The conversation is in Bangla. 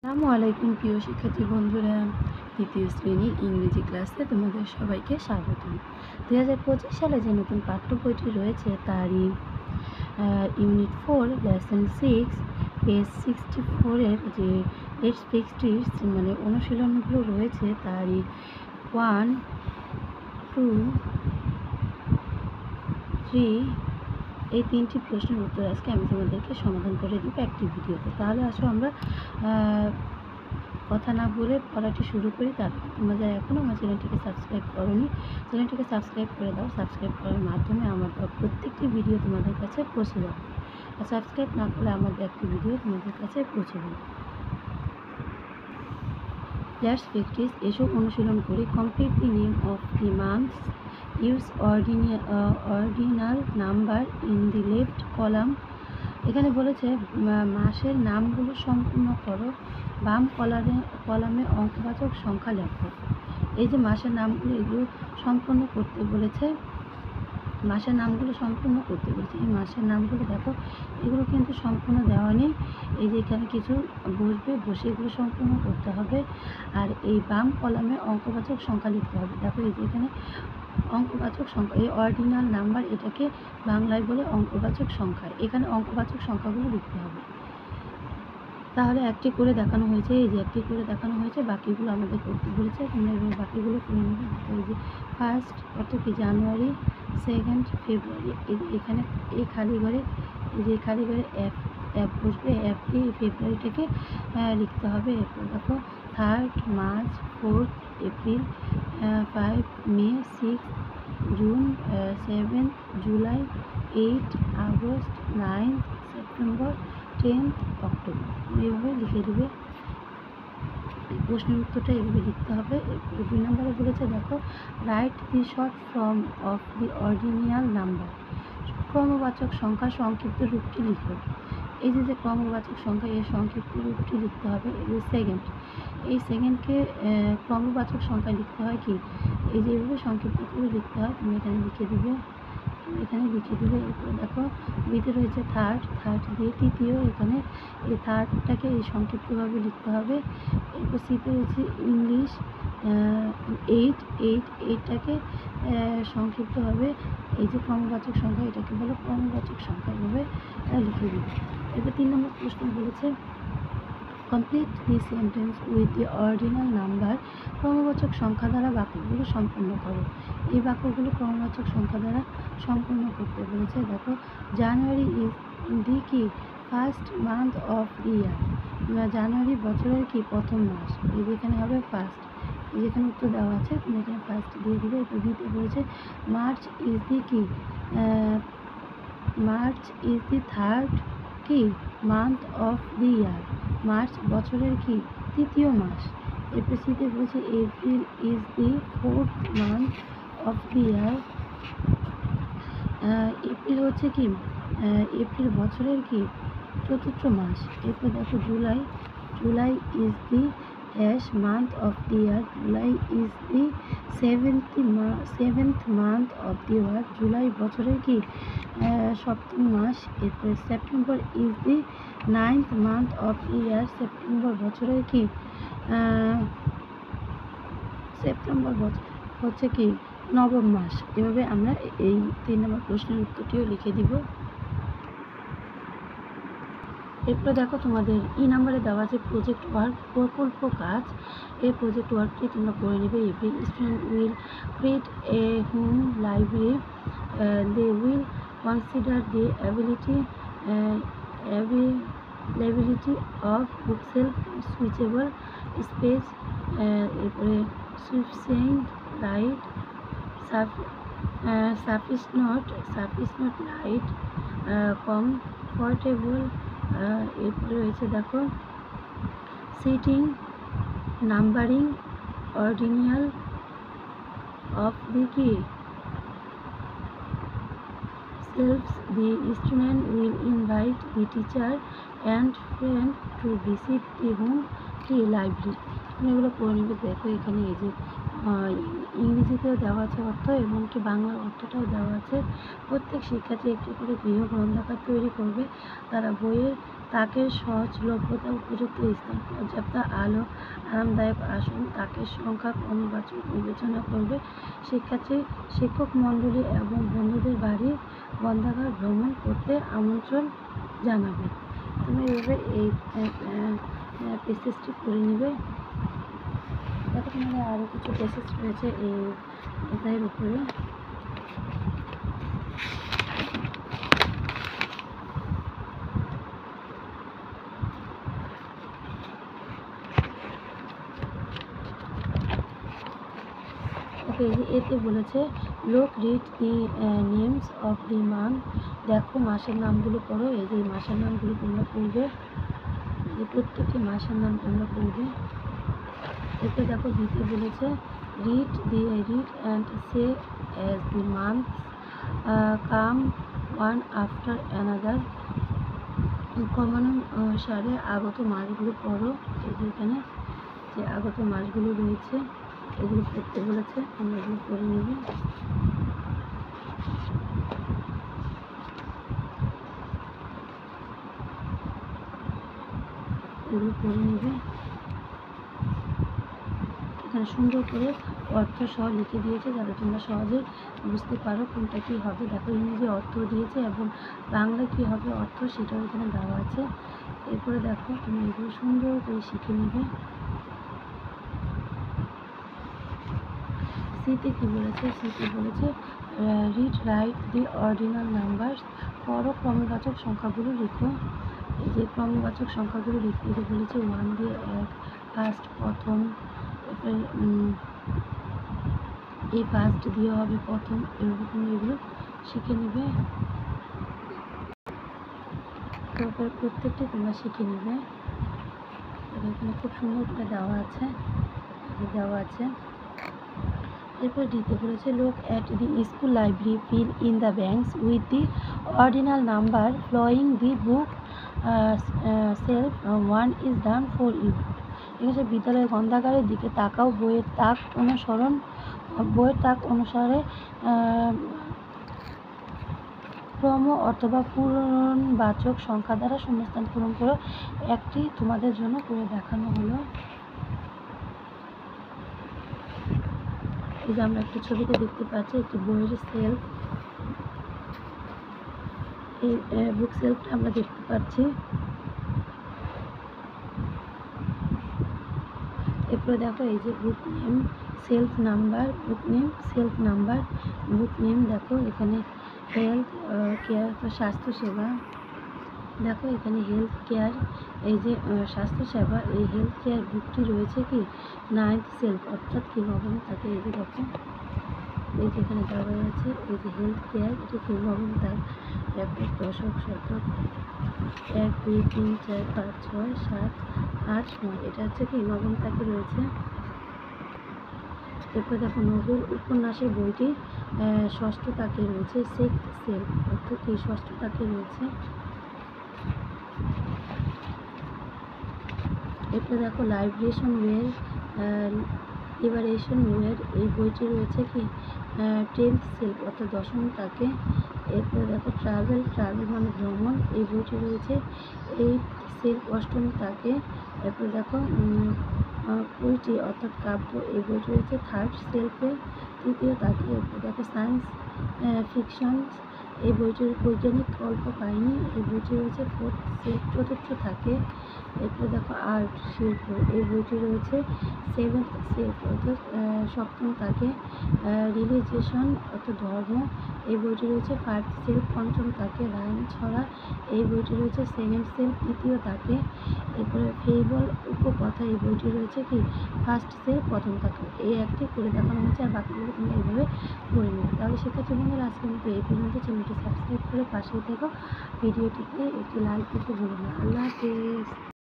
আসসালামু আলাইকুম প্রিয় শিক্ষার্থী বন্ধুরা, দ্বিতীয় শ্রেণীর ইংরেজি ক্লাসে তোমাদের সবাইকে স্বাগতম। 2025 সালে যে নতুন পাঠ্য বইটি রয়েছে তারই ইউনিট 4 লেসন 6 পেজ 64-এর যে টেক্সট মানে অনুশীলনগুলো রয়েছে তারই 1, 2, 3 এই 3টি প্রশ্নের উত্তর আজকে আমি তোমাদেরকে সমাধান করে দিব একটি ভিডিওতে। তাহলে আসো আমরা কথা না বলে পড়াটি শুরু করি। তারপর তোমরা যারা এখনও আমার চ্যানেলটিকে সাবস্ক্রাইব করোনি, চ্যানেলটিকে সাবস্ক্রাইব করে দাও। সাবস্ক্রাইব করার মাধ্যমে আমার প্রত্যেকটি ভিডিও তোমাদের কাছে পৌঁছে যাবে, আর সাবস্ক্রাইব না করলে আমাদের একটি ভিডিও তোমাদের কাছে পৌঁছে যাবে। লেটস প্র্যাকটিস, এসব অনুশীলন করি। Complete the name of the months, use ordinal number in the left column. এখানে বলেছে মাসের নামগুলো সম্পূর্ণ করো, বাম কলামে অঙ্কবাচক সংখ্যা লেখো। এই যে মাসের নামগুলো, এগুলো সম্পূর্ণ করতে বলেছে। মাসের নামগুলো সম্পূর্ণ করতে বলেছে। এই মাসের নামগুলো দেখো, এগুলো কিন্তু সম্পূর্ণ দেওয়া নেই। এই যে এখানে কিছু বসে এগুলো সম্পূর্ণ করতে হবে। আর এই বাম কলামে অঙ্কবাচক সংখ্যা লিখতে হবে। দেখো এই যে এখানে অঙ্কবাচক সংখ্যা, এই অর্ডিনাল নাম্বার, এটাকে বাংলায় বলে অঙ্কবাচক সংখ্যা। এখানে অঙ্কবাচক সংখ্যাগুলো লিখতে হবে। তাহলে একটি করে দেখানো হয়েছে, এই যে একটি করে দেখানো হয়েছে, বাকিগুলো আমাদের করতে বলেছে। তোমরা এবার বাকিগুলো করে নেবে। এই যে ফার্স্ট কত কি, জানুয়ারি, সেকেন্ড ফেব্রুয়ারি। এখানে এই খালি ঘরে, এই যে খালি ঘরে অ্যাপ বসবে, অ্যাপ দিয়ে ফেব্রুয়ারিটাকে লিখতে হবে। এরপর দেখো থার্ড মার্চ, ফোর্থ এপ্রিল, 5 মে, 6 June, 7 July, 8 August, 9 September, 10 October. এইভাবে লিখে দেবে। প্রশ্নের উত্তরটা এভাবে লিখতে হবে। 2 নম্বরে বলেছে দেখো write the short form of the ordinal number. ক্রমবাচক সংখ্যা সংক্ষিপ্ত রূপটি লিখো। এই যে ক্রমবাচক সংখ্যা, এর সংক্ষিপ্ত রূপটি লিখতে হবে। এই যে সেকেন্ড, এই সেকেন্ডকে ক্রমবাচক সংখ্যা লিখতে হয় কি, এই যে এভাবে সংক্ষিপ্ত করে লিখতে হয়। তুমি এখানে লিখে দিবে, এরপরে দেখো বিতে রয়েছে থার্ড দিয়ে তৃতীয়, এখানে এই থার্ডটাকে এই সংক্ষিপ্তভাবে লিখতে হবে। এরপর সিতে রয়েছে ইংলিশ, এইটটাকে সংক্ষিপ্তভাবে, এই যে ক্রমবাচক সংখ্যা, এটাকে বলো ক্রমবাচক সংখ্যা, এভাবে লিখে দিবে। এরপর 3 নম্বর প্রশ্ন বলেছে complete the sentence with the ordinal number. ক্রমবাচক সংখ্যা দ্বারা বাক্যগুলো সম্পূর্ণ করো। এই বাক্যগুলো ক্রমবাচক সংখ্যা দ্বারা সম্পূর্ণ করতে বলেছে। দেখো জানুয়ারি ইজ দি কি ফার্স্ট মান্থ অফ দি ইয়ার। জানুয়ারি বছরের কি প্রথম মাস। এই যেখানে হবে ফার্স্ট, এই যেখানে উত্তর দেওয়া আছে, তুমি এখানে ফার্স্ট দিয়ে দিবে। এরপর দিতে বলেছে মার্চ ইজ দি কি, মার্চ ইজ দি থার্ড কি month of the year. March বছরের কি তৃতীয় মাস। এরপর সিতে বলেছে April is the fourth month of the year. April হচ্ছে কি, এপ্রিল বছরের কি চতুর্থ মাস। এরপর দেখো July is the month of the year. July is the seventh month of the year. July বছরের কি সপ্তম মাস। এরপর September is the 9th month of the year. September বছরের কি সেপ্টেম্বর বছর হচ্ছে কি নবম মাস। এভাবে আমরা এই 3 নম্বর প্রশ্নের উত্তরটিও লিখে দিব। এরপরে দেখো তোমাদের নাম্বারে দেওয়া আছে প্রজেক্ট ওয়ার্ক, প্রকল্প কাজ। এই প্রজেক্ট ওয়ার্কটি তোমরা করে নেবে। Every student will create a home library. They will consider the availability of bookshelf, suitable space, এরপরে sufficient light, sufficient light, comfortable. এরপরে রয়েছে দেখো seating, numbering, ordinal of the key shelves. The student will invite the teacher and friend to visit the home library. তুমি এগুলো করে নেবে। দেখো এখানে এই যে ইংরেজিতেও দেওয়া আছে অর্থ, এমনকি বাংলার অর্থটাও দেওয়া আছে। প্রত্যেক শিক্ষার্থী একটি করে গৃহ গ্রন্থাগার তৈরি করবে। তারা বইয়ের তাকের সহজলভ্যতা, উপযুক্ত স্থান, পর্যাপ্ত আলো, আরামদায়ক আসন, তাকের সংখ্যা ক্রমবাচক বিবেচনা করবে। শিক্ষক মণ্ডলী এবং বন্ধুদের বাড়ি গ্রন্থাগার ভ্রমণ করতে আমন্ত্রণ জানাবে। তুমি এভাবে এই পেসেজটি করে নেবে। দেখো তোমাদের আরও কিছু পেসেজ রয়েছে এই এটার উপরে। ওকে, এতে বলেছে লোক read the names of the month. দেখো মাসের নামগুলো পড়ো। এই যে মাসের নামগুলো তোমরা পড়বে, এই প্রত্যেকটি মাসের নাম তোমরা পড়বে। এতে দেখো দিতে বলেছে read and say as the month come one after another. ক্রমানুসারে আগত মাসগুলো পড়ো। এই যে এখানে যে আগত মাসগুলো রয়েছে এগুলো পড়তে বলেছে, আমরা এগুলো পড়ে নেব। এগুলো পড়ে নেবে। এখানে সুন্দর করে অর্থ সহ লিখে দিয়েছে যাতে তোমরা সহজে বুঝতে পারো কোনটা কী হবে। দেখো ইংরেজি অর্থ দিয়েছে এবং বাংলা কী হবে অর্থ সেটাও এখানে দেওয়া আছে। এরপরে দেখো তুমি এগুলো সুন্দর করে শিখে নেবে। সিতে কী বলেছে? সিতে বলেছে read write the ordinal numbers. পড়ো ক্রমবাচক সংখ্যাগুলো লিখো। এই যে ক্রমবাচক সংখ্যাগুলো লিখতে বলেছে 1 দিয়ে 1, ফার্স্ট প্রথম, এই ফার্স্ট দিয়ে হবে প্রথম। এরকম এগুলো শিখে নেবে। তারপর প্রত্যেকটি তোমরা শিখে নেবে। এখানে খুব সুন্দর করে দেওয়া আছে। এরপর দিতে বলেছে look at the school library, fill in the blanks with the ordinal number following the bookshelf, 1 is done for you. এখানে বিদ্যালয়ের গ্রন্থাগারের দিকে তাকাও। বইয়ের তাক অনুসারে ক্রম অথবা পূরণবাচক সংখ্যা দ্বারা শূন্যস্থান পূরণ করো। একটি তোমাদের জন্য করে দেখানো হলো। এই যে আমরা একটি ছবিতে দেখতে পাচ্ছি একটি বইয়ের সেলফ। এই বুক সেলফটা আমরা দেখতে পাচ্ছি। এরপরে দেখো এই যে বুক নেম সেলফ নাম্বার, বুক নেম দেখো এখানে হেলথ কেয়ার, স্বাস্থ্যসেবা। দেখো এখানে হেলথ কেয়ার, এই যে স্বাস্থ্যসেবা, এই হেলথ কেয়ার বুকটি রয়েছে কি 9th সেলফ, অর্থাৎ কি নবম থাকে। এই যে দেখো এই যে এখানে দেওয়া আছে এই যে হেলথ কেয়ার, এটা কি নবম তার। একক, দশক, শতক, 1, 2, 3, 4, 5, 6, 7, 8, 9, এটা হচ্ছে কি নবম তাকে রয়েছে। এরপর দেখো নোবেল উপন্যাসের বইটি ষষ্ঠ তাকে রয়েছে, 6th সেলফ, অর্থাৎ কি ষষ্ঠ তাকে রয়েছে। এরপর দেখো লিবারেশন ওয়ের, এই বইটি রয়েছে কি 10th সেলফ, অর্থাৎ দশম তাকে। এরপর দেখো ট্রাভেল মানে ভ্রমণ, এই বইটি রয়েছে 8th সেলফ, অষ্টম তাকে। এরপর দেখো পোয়েট্রি অর্থাৎ কাব্য, এই বইটি রয়েছে 3rd সেলফে, তৃতীয় তাকে। এরপর দেখো সায়েন্স ফিকশন, এই বইটির বৈজ্ঞানিক গল্প কাহিনী, এই বইটি রয়েছে 4th সেলফ, চতুর্থ থাকে। এরপর দেখো আর্ট শিল্প, এই বইটি রয়েছে 7th সেলফ, অর্থাৎ সপ্তম থাকে। রিলিজিয়ন অর্থাৎ ধর্ম, এই বইটি রয়েছে 5th সেলফ, পঞ্চম থাকে। রাইম ছড়া, এই বইটি রয়েছে 2nd সেলফ, তৃতীয় থাকে। এরপরে ফেবল উপকথা, এই বইটি রয়েছে কি 1st সেলফ, প্রথম থাকে। এই একটি করে দেখানো হয়েছে, আর বাকিগুলো তুমি এইভাবে করে নেবে। তাহলে শিক্ষার্থী বন্ধুরা আজকে মতো এই পর্যন্ত। চ্যানেলটি সাবস্ক্রাইব করে পাশেই থেকো। ভিডিওটিতে একটি লাইক দিতে ভুলো না। আল্লাহ হাফেজ।